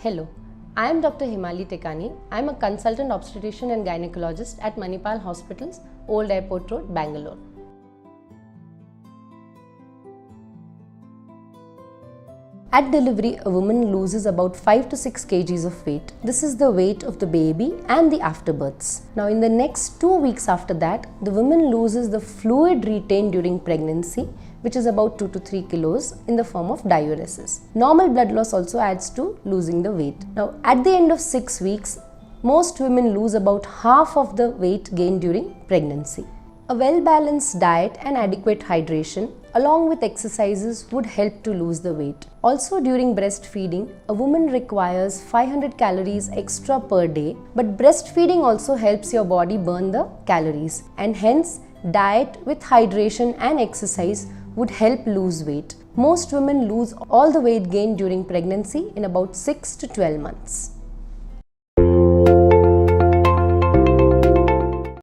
Hello, I am Dr. Himali Tekani. I am a consultant obstetrician and gynecologist at Manipal Hospitals, Old Airport Road, Bangalore. At delivery, a woman loses about 5 to 6 kgs of weight. This is the weight of the baby and the afterbirths. Now, in the next 2 weeks after that, the woman loses the fluid retained during pregnancy, which is about 2 to 3 kilos in the form of diuresis. Normal blood loss also adds to losing the weight. Now, at the end of 6 weeks, most women lose about half of the weight gained during pregnancy. A well-balanced diet and adequate hydration along with exercises would help to lose the weight. Also, during breastfeeding, a woman requires 500 calories extra per day, but breastfeeding also helps your body burn the calories, and hence diet with hydration and exercise would help lose weight. Most women lose all the weight gained during pregnancy in about 6 to 12 months.